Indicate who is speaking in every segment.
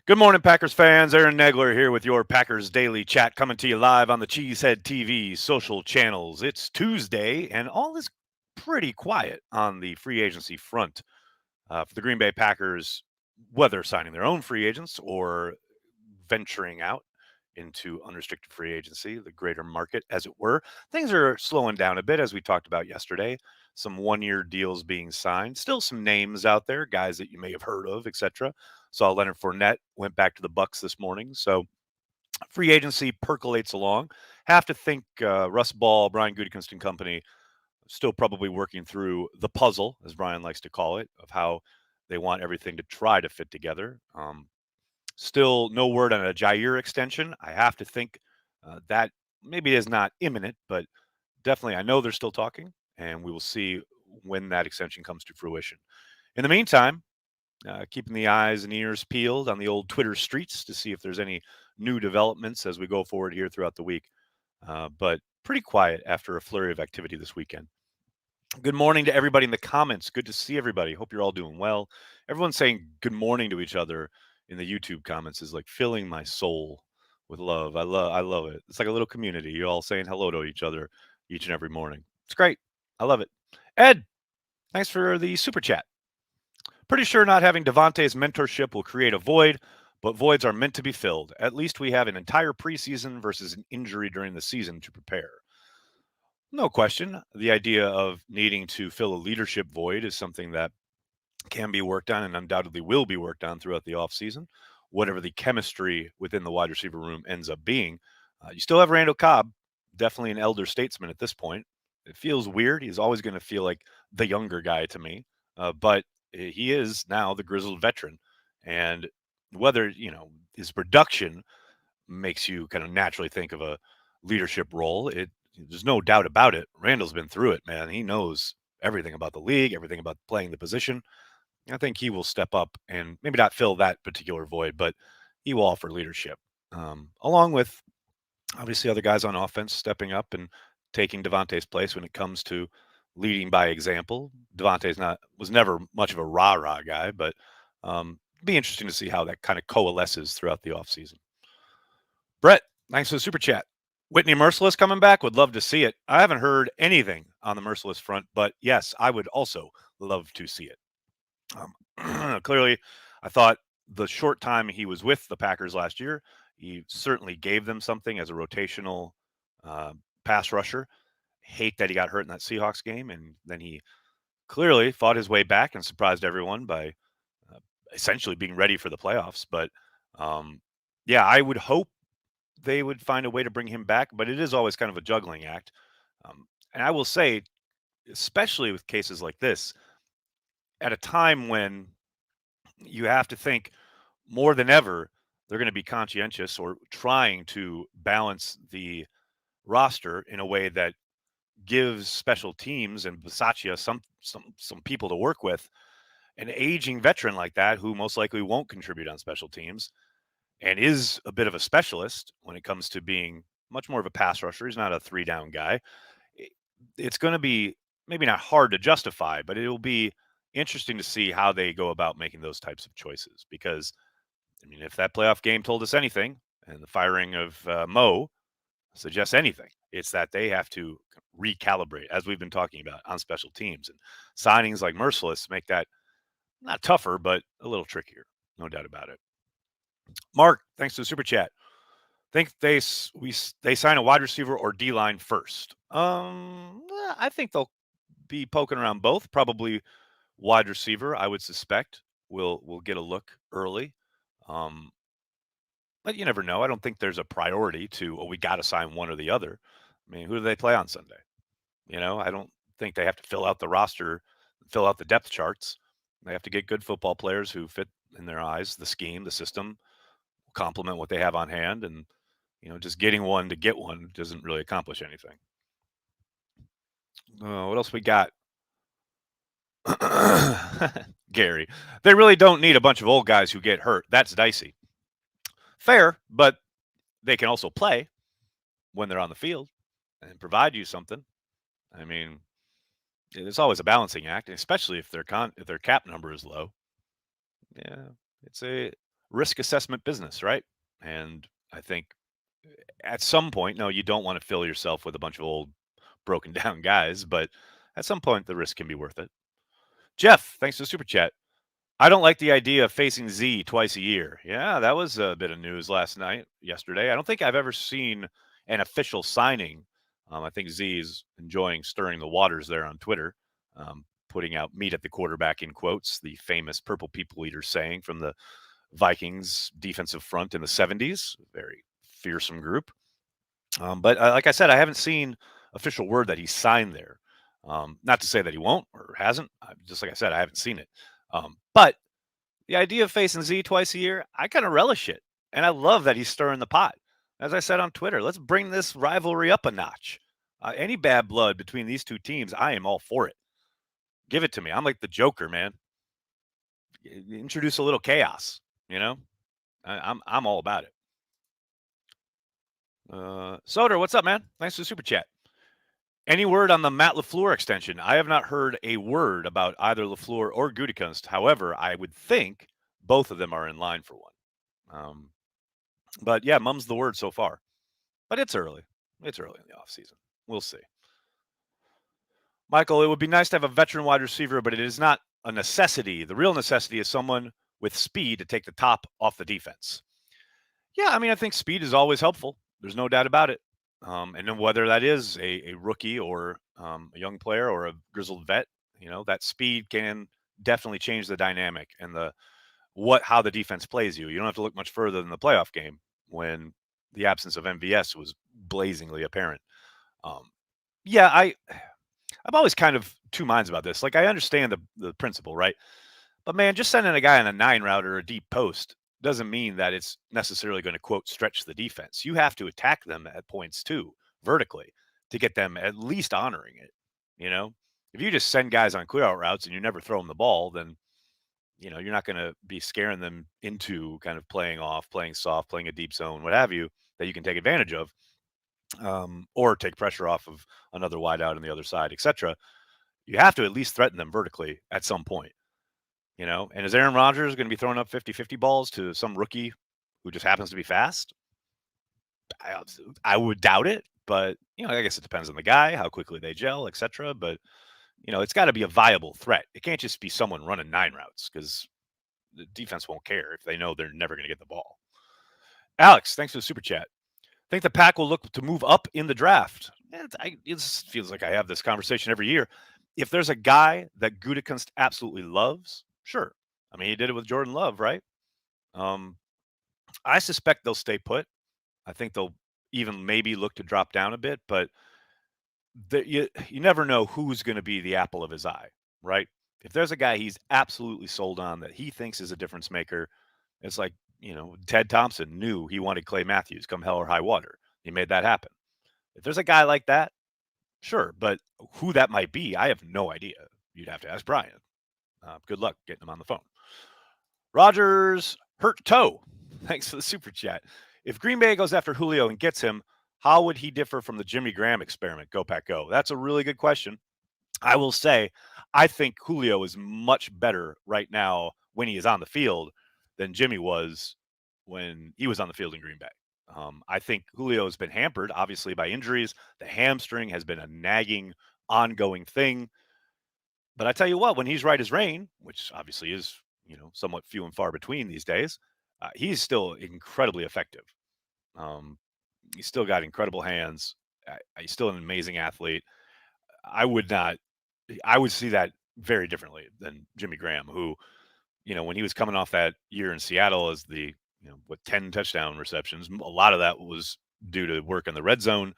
Speaker 1: Good morning, Packers fans. Aaron Negler here with your Packers Daily Chat, coming to you live on the Cheesehead TV social channels. It's Tuesday, and all is pretty quiet on the free agency front for the Green Bay Packers, whether signing their own free agents or venturing out into unrestricted free agency, the greater market, as it were. Things are slowing down a bit, as we talked about yesterday. Some one-year deals being signed. Still some names out there, guys that you may have heard of, etc. Saw Leonard Fournette went back to the Bucks this morning. So free agency percolates along. Have to think Russ Ball, Brian Gutekunst and company still probably working through the puzzle, as Brian likes to call it, of how they want everything to try to fit together. Still no word on a Jair extension. I have to think that maybe is not imminent, but definitely I know they're still talking, and we will see when that extension comes to fruition. In the meantime, keeping the eyes and ears peeled on the old Twitter streets to see if there's any new developments as we go forward here throughout the week. But pretty quiet after a flurry of activity this weekend. Good morning to everybody in the comments. Good to see everybody. Hope you're all doing well. Everyone's saying good morning to each other in the YouTube comments is like filling my soul with love. I love it. It's like a little community. You're all saying hello to each other each and every morning. It's great. I love it. Ed, thanks for the super chat. Pretty sure not having Devontae's mentorship will create a void, but voids are meant to be filled. At least we have an entire preseason versus an injury during the season to prepare. No question. The idea of needing to fill a leadership void is something that can be worked on and undoubtedly will be worked on throughout the offseason, whatever the chemistry within the wide receiver room ends up being. You still have Randall Cobb, definitely an elder statesman at this point. It feels weird. He's always going to feel like the younger guy to me, but he is now the grizzled veteran. And whether, his production makes you kind of naturally think of a leadership role, there's no doubt about it. Randall's been through it, man. He knows everything about the league, everything about playing the position. I think he will step up and maybe not fill that particular void, but he will offer leadership, along with obviously other guys on offense stepping up and taking Devontae's place when it comes to leading by example. Devontae's not was never much of a rah rah guy, but be interesting to see how that kind of coalesces throughout the offseason. Brett, thanks for the super chat. Whitney Mercilus coming back. Would love to see it. I haven't heard anything on the Mercilus front, but yes, I would also love to see it. Clearly, I thought the short time he was with the Packers last year, he certainly gave them something as a rotational uh, pass rusher. Hate that he got hurt in that Seahawks game, and then he clearly fought his way back and surprised everyone by uh, essentially being ready for the playoffs. But yeah, I would hope they would find a way to bring him back, but it is always kind of a juggling act. And I will say, especially with cases like this, at a time when you have to think more than ever they're going to be conscientious or trying to balance the roster in a way that gives special teams and Bisaccia some people to work with. An aging veteran like that who most likely won't contribute on special teams and is a bit of a specialist when it comes to being much more of a pass rusher. He's not a three down guy. It's going to be maybe not hard to justify, but it will be interesting to see how they go about making those types of choices. Because, I mean, if that playoff game told us anything, and the firing of Mo suggests anything, it's that they have to recalibrate, as we've been talking about, on special teams. And signings like Mercilus make that not tougher, but a little trickier. No doubt about it. Mark, thanks to the super chat. Think they sign a wide receiver or D line first? I think they'll be poking around both. Probably wide receiver, I would suspect, will get a look early. Um, but you never know. I don't think there's a priority to we got to sign one or the other. I mean, who do they play on Sunday? I don't think they have to fill out the roster, fill out the depth charts. They have to get good football players who fit in their eyes, the scheme, the system, complement what they have on hand, and just getting one to get one doesn't really accomplish anything. What else we got? Gary, they really don't need a bunch of old guys who get hurt. That's dicey. Fair, but they can also play when they're on the field and provide you something. I mean, it's always a balancing act, especially if their cap number is low. Yeah, it's a risk assessment business, right? And I think at some point, no, you don't want to fill yourself with a bunch of old, broken down guys, but at some point, the risk can be worth it. Jeff, thanks for the super chat. I don't like the idea of facing Z twice a year. Yeah, that was a bit of news yesterday. I don't think I've ever seen an official signing. I think Z is enjoying stirring the waters there on Twitter, putting out meat at the quarterback in quotes, the famous purple people eater saying from the Vikings defensive front in the 70s. Very fearsome group. But like I said, I haven't seen official word that he signed there. Not to say that he won't or hasn't. Just like I said, I haven't seen it. But the idea of facing Z twice a year, I kind of relish it. And I love that he's stirring the pot. As I said on Twitter, let's bring this rivalry up a notch. Any bad blood between these two teams, I am all for it. Give it to me. I'm like the Joker, man. Introduce a little chaos, you know? I'm all about it. Soder, what's up, man? Thanks for the super chat. Any word on the Matt LaFleur extension? I have not heard a word about either LaFleur or Gutekunst. However, I would think both of them are in line for one. But yeah, mum's the word so far. But it's early. It's early in the offseason. We'll see. Michael, it would be nice to have a veteran wide receiver, but it is not a necessity. The real necessity is someone with speed to take the top off the defense. Yeah, I mean, I think speed is always helpful. There's no doubt about it. And then whether that is a rookie or a young player or a grizzled vet, that speed can definitely change the dynamic and how the defense plays you. You don't have to look much further than the playoff game when the absence of MVS was blazingly apparent. Yeah, I'm always kind of two minds about this. Like I understand the principle, right? But man, just sending a guy on a 9 route or a deep post doesn't mean that it's necessarily going to quote stretch the defense. You have to attack them at points too, vertically, to get them at least honoring it. You know, if you just send guys on clear out routes and you never throw them the ball, then you're not going to be scaring them into kind of playing off, playing soft, playing a deep zone, what have you, that you can take advantage of, or take pressure off of another wide out on the other side, etc. You have to at least threaten them vertically at some point. And is Aaron Rodgers going to be throwing up 50-50 balls to some rookie who just happens to be fast? I would doubt it, but I guess it depends on the guy, how quickly they gel, etc. But it's got to be a viable threat. It can't just be someone running 9 routes because the defense won't care if they know they're never going to get the ball. Alex, thanks for the super chat. Think the Pack will look to move up in the draft? It feels like I have this conversation every year. If there's a guy that Gutekunst absolutely loves, sure. I mean, he did it with Jordan Love, right? I suspect they'll stay put. I think they'll even maybe look to drop down a bit, but you never know who's going to be the apple of his eye, right? If there's a guy he's absolutely sold on that he thinks is a difference maker, it's like, Ted Thompson knew he wanted Clay Matthews come hell or high water. He made that happen. If there's a guy like that, sure, but who that might be, I have no idea. You'd have to ask Brian. Good luck getting him on the phone. Rogers hurt toe. Thanks for the super chat. If Green Bay goes after Julio and gets him, how would he differ from the Jimmy Graham experiment? Go Pack Go. That's a really good question. I will say, I think Julio is much better right now when he is on the field than Jimmy was when he was on the field in Green Bay. I think Julio has been hampered, obviously, by injuries. The hamstring has been a nagging, ongoing thing. But I tell you what, when he's right as rain, which obviously is, somewhat few and far between these days, he's still incredibly effective. He's still got incredible hands. He's still an amazing athlete. I would see that very differently than Jimmy Graham, who, when he was coming off that year in Seattle as the, 10 touchdown receptions, a lot of that was due to work in the red zone.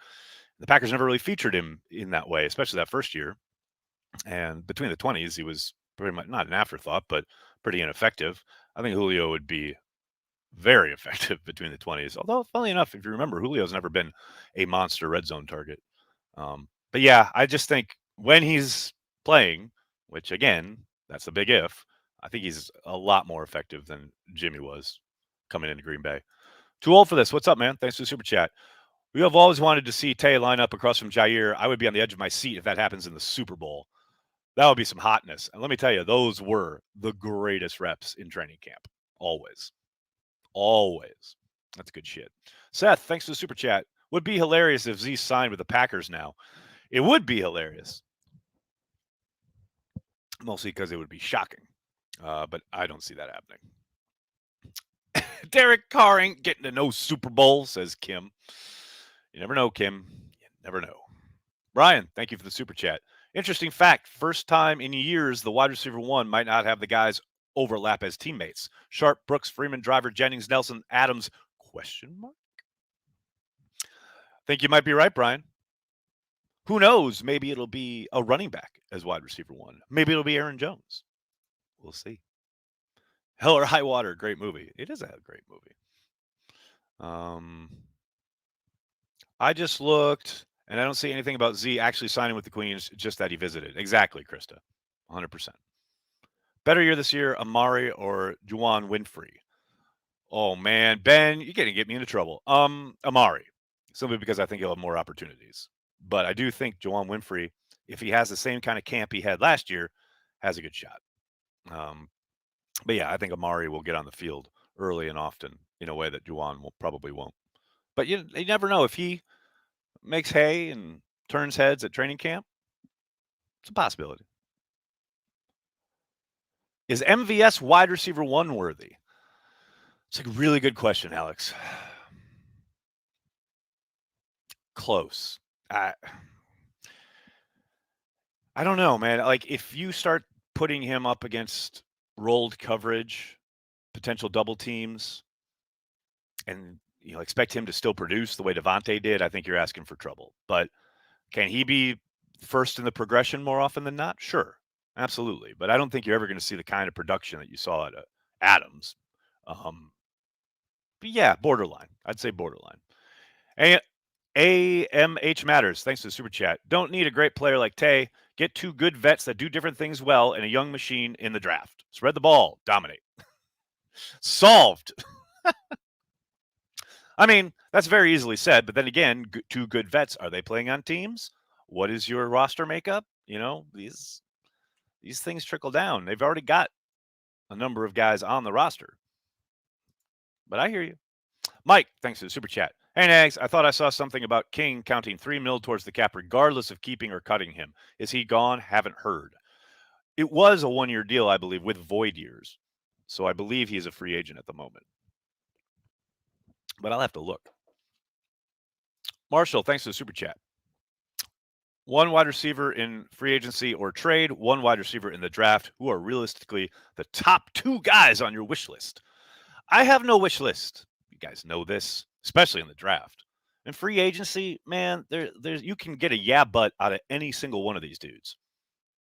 Speaker 1: The Packers never really featured him in that way, especially that first year. And between the 20s, he was pretty much not an afterthought, but pretty ineffective. I think Julio would be very effective between the 20s. Although, funnily enough, if you remember, Julio's never been a monster red zone target. But yeah, I just think when he's playing, which again, that's a big if, I think he's a lot more effective than Jimmy was coming into Green Bay. Too old for this. What's up, man? Thanks for the super chat. We have always wanted to see Tay line up across from Jair. I would be on the edge of my seat if that happens in the Super Bowl. That would be some hotness. And let me tell you, those were the greatest reps in training camp, always. Always. That's good shit. Seth, thanks for the super chat. Would be hilarious if Z signed with the Packers now. It would be hilarious. Mostly because it would be shocking. But I don't see that happening. Derek Carr ain't getting to no Super Bowl, says Kim. You never know, Kim. You never know. Brian, thank you for the super chat. Interesting fact. First time in years, the wide receiver one might not have the guys overlap as teammates. Sharp, Brooks, Freeman, Driver, Jennings, Nelson, Adams, question mark? Think you might be right, Brian. Who knows? Maybe it'll be a running back as wide receiver one. Maybe it'll be Aaron Jones. We'll see. Hell or High Water, great movie. It is a great movie. I just looked, and I don't see anything about Z actually signing with the Queens, just that he visited. Exactly, Krista. 100%. Better year this year, Amari or Juwan Winfrey? Oh, man. Ben, you're going to get me into trouble. Amari, simply because I think he'll have more opportunities. But I do think Juwan Winfrey, if he has the same kind of camp he had last year, has a good shot. But yeah, I think Amari will get on the field early and often in a way that Juwan probably won't. But you never know. If he makes hay and turns heads at training camp, it's a possibility. Is MVS wide receiver one worthy? It's a really good question, Alex. Close. I don't know, man. Like, if you start putting him up against rolled coverage, potential double teams, and expect him to still produce the way Devontae did, I think you're asking for trouble. But can he be first in the progression more often than not? Sure, absolutely. But I don't think you're ever going to see the kind of production that you saw at Adams. But yeah, borderline. I'd say borderline. AMH Matters. Thanks to the super chat. Don't need a great player like Tay. Get two good vets that do different things well and a young machine in the draft. Spread the ball. Dominate. Solved. I mean, that's very easily said. But then again, two good vets. Are they playing on teams? What is your roster makeup? These things trickle down. They've already got a number of guys on the roster. But I hear you. Mike, thanks for the super chat. Hey, Nags, I thought I saw something about King counting $3 million towards the cap regardless of keeping or cutting him. Is he gone? Haven't heard. It was a one-year deal, I believe, with void years. So I believe he's a free agent at the moment. But I'll have to look. Marshall, thanks for the super chat. One wide receiver in free agency or trade, one wide receiver in the draft. Who are realistically the top two guys on your wish list? I have no wish list. You guys know this, especially in the draft. In free agency, man, there's you can get a but out of any single one of these dudes.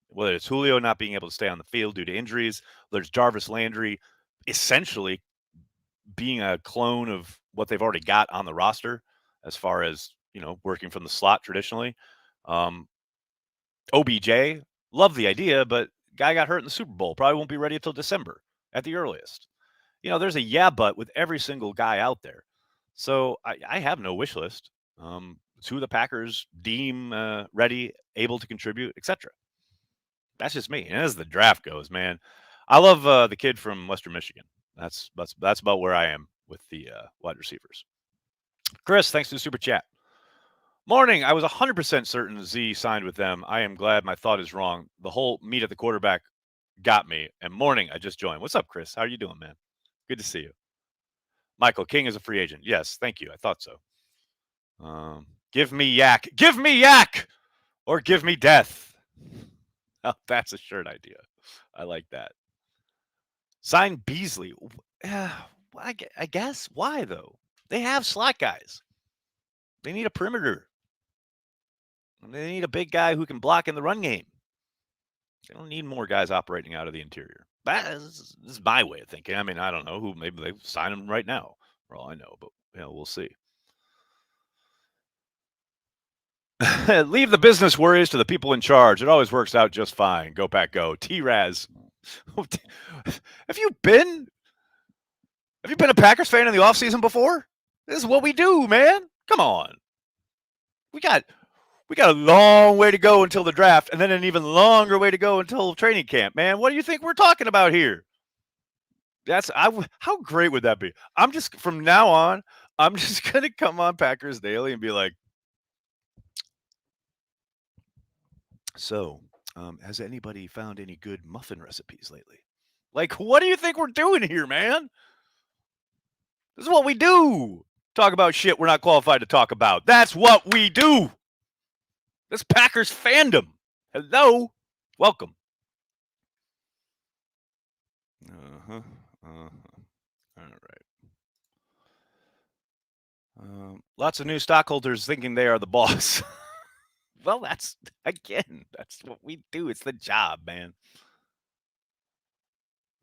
Speaker 1: Whether it's Julio not being able to stay on the field due to injuries, there's Jarvis Landry essentially being a clone of what they've already got on the roster as far as, working from the slot traditionally. OBJ, love the idea, but guy got hurt in the Super Bowl. Probably won't be ready until December at the earliest. There's a but with every single guy out there. So I have no wish list. It's who the Packers deem ready, able to contribute, etc. That's just me. And as the draft goes, man, I love the kid from Western Michigan. That's about where I am with the wide receivers. Chris, thanks to the super chat. Morning. I was 100% certain Z signed with them. I am glad my thought is wrong. The whole meet at the quarterback got me. And morning, I just joined. What's up, Chris? How are you doing, man? Good to see you. Michael, King is a free agent. Yes, thank you. I thought so. Give me yak. Give me yak! Or give me death. Oh, that's a shirt idea. I like that. Sign Beasley. I guess. Why, though? They have slot guys. They need a perimeter. They need a big guy who can block in the run game. They don't need more guys operating out of the interior. This is my way of thinking. I mean, I don't know who. Maybe they sign him right now, for all I know. But we'll see. Leave the business worries to the people in charge. It always works out just fine. Go Pack, go. T-Raz. Have you been a Packers fan in the offseason before? This is what we do, man. Come on. We got a long way to go until the draft, and then an even longer way to go until training camp, man. What do you think we're talking about here? How great would that be? I'm just from now on, I'm just gonna come on Packers Daily and be like, so, has anybody found any good muffin recipes lately? Like, what do you think we're doing here, man? This is what we do. Talk about shit we're not qualified to talk about. That's what we do. This Packers fandom. Hello. Welcome. Uh-huh. Uh-huh. All right. Lots of new stockholders thinking they are the boss. Well, that's what we do. It's the job, man.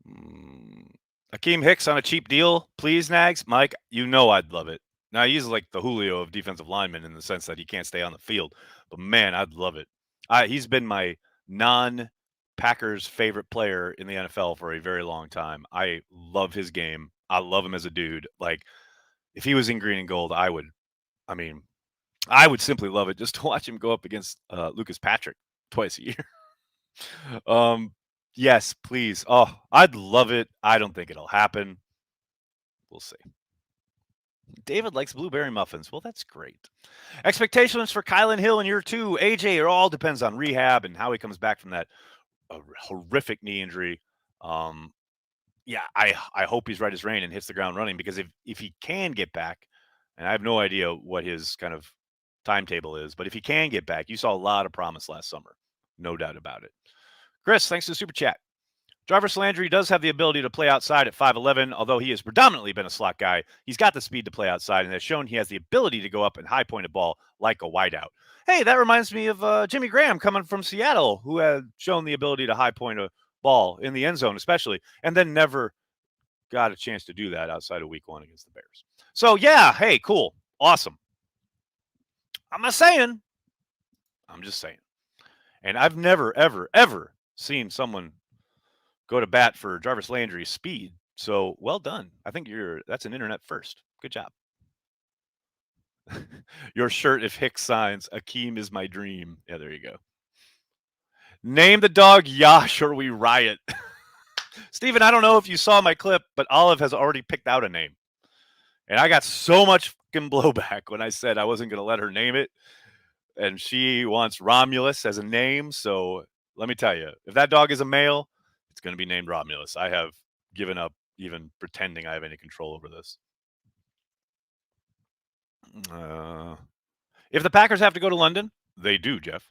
Speaker 1: Mm. Akeem Hicks on a cheap deal, please, Nags. Mike, you know I'd love it. Now he's like the Julio of defensive linemen in the sense that he can't stay on the field, but man, I'd love it. He's been my non-Packers favorite player in the NFL for a very long time. I love his game. I love him as a dude. Like if he was in green and gold, I would. I mean, I would simply love it just to watch him go up against Lucas Patrick twice a year. um, yes, please. Oh, I'd love it. I don't think it'll happen. We'll see. David likes blueberry muffins. Well, that's great. Expectations for Kylan Hill in year two. AJ, it all depends on rehab and how he comes back from that horrific knee injury. Um, yeah, I hope he's right as rain and hits the ground running because if he can get back, and I have no idea what his kind of timetable is, but if he can get back, you saw a lot of promise last summer, no doubt about it. Chris, thanks to the super chat. Jarvis Landry does have the ability to play outside at 5'11", although he has predominantly been a slot guy. He's got the speed to play outside and has shown he has the ability to go up and high point a ball like a wideout. Hey, that reminds me of Jimmy Graham coming from Seattle, who had shown the ability to high point a ball in the end zone, especially, and then never got a chance to do that outside of week one against the Bears. So, yeah, hey, cool. Awesome. I'm not saying. I'm just saying. And I've never, ever, ever seen someone go to bat for Jarvis Landry's speed. So well done. I think that's an internet first. Good job. Your shirt if Hicks signs, Akeem is my dream. Yeah, there you go. Name the dog Yash or we riot. Steven, I don't know if you saw my clip, but Olive has already picked out a name. And I got so much fucking blowback when I said I wasn't going to let her name it. And she wants Romulus as a name. So let me tell you, if that dog is a male, it's going to be named Romulus. I have given up even pretending I have any control over this. If the Packers have to go to London, they do, Jeff.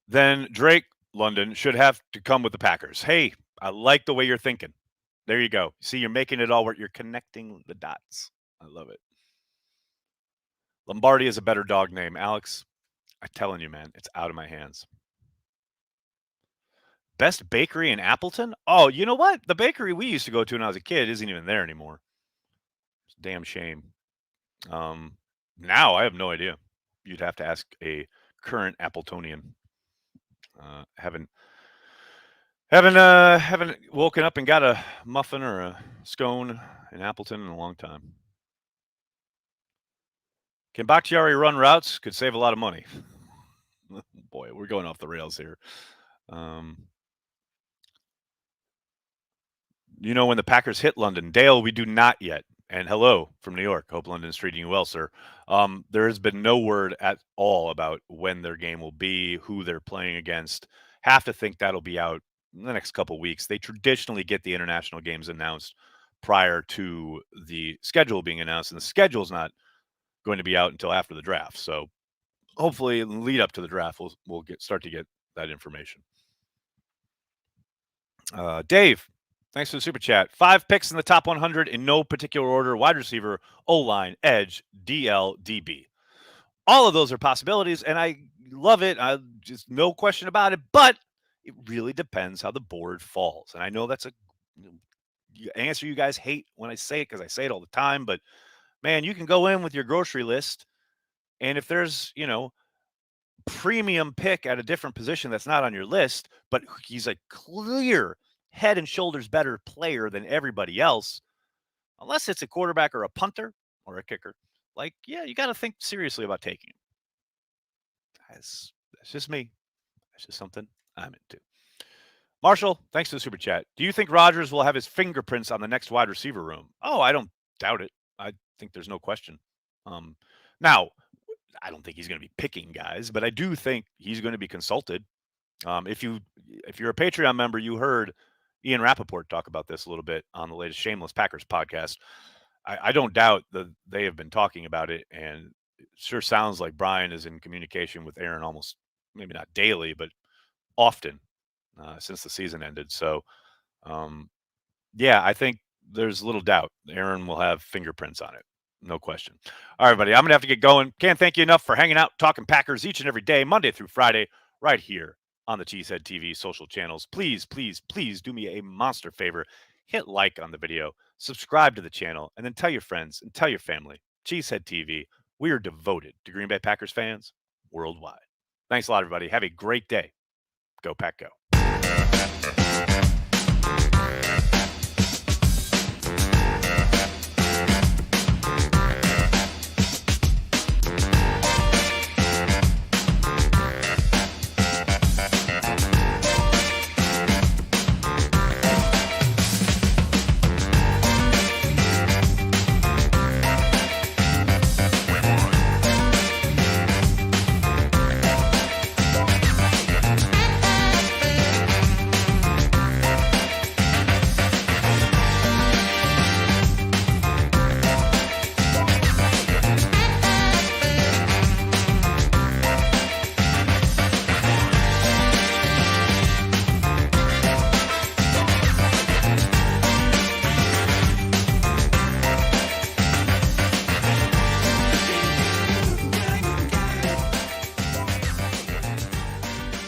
Speaker 1: Then Drake London should have to come with the Packers. Hey, I like the way you're thinking. There you go. See, you're making it all work. You're connecting the dots. I love it. Lombardi is a better dog name, Alex. I'm telling you, man, it's out of my hands. Best bakery in Appleton? Oh, you know what? The bakery we used to go to when I was a kid isn't even there anymore. It's a damn shame. Now I have no idea. You'd have to ask a current Appletonian. Haven't woken up and got a muffin or a scone in Appleton in a long time. Can Bakhtiari run routes? Could save a lot of money. Boy, we're going off the rails here. You know when the Packers hit London? Dale, we do not yet. And hello from New York. Hope London's treating you well, sir. There has been no word at all about when their game will be, who they're playing against. Have to think that'll be out in the next couple weeks. They traditionally get the international games announced prior to the schedule being announced, and the schedule's not going to be out until after the draft. So hopefully, in the lead up to the draft, we'll start to get that information. Dave, thanks for the super chat. 5 picks in the top 100 in no particular order: wide receiver, O line, edge, DL, DB. All of those are possibilities, and I love it. I just no question about it. But it really depends how the board falls. And I know that's a answer you guys hate when I say it because I say it all the time. But man, you can go in with your grocery list, and if there's premium pick at a different position that's not on your list, but he's a clear head and shoulders better player than everybody else, unless it's a quarterback or a punter or a kicker. Like, yeah, you got to think seriously about taking him. That's just me. That's just something I'm into. Marshall, thanks for the super chat. Do you think Rodgers will have his fingerprints on the next wide receiver room? Oh, I don't doubt it. I think there's no question. Um, now, I don't think he's going to be picking guys, but I do think he's going to be consulted. If you're a Patreon member, you heard Ian Rappaport talk about this a little bit on the latest Shameless Packers podcast. I don't doubt that they have been talking about it, and it sure sounds like Brian is in communication with Aaron almost maybe not daily, but often since the season ended. So, um, yeah, I think there's little doubt Aaron will have fingerprints on it. No question. All right, everybody, I'm going to have to get going. Can't thank you enough for hanging out, talking Packers each and every day, Monday through Friday, right here on the Cheesehead TV social channels. Please, please, please do me a monster favor. Hit like on the video, subscribe to the channel, and then tell your friends and tell your family. Cheesehead TV, we are devoted to Green Bay Packers fans worldwide. Thanks a lot, everybody. Have a great day. Go Pack Go.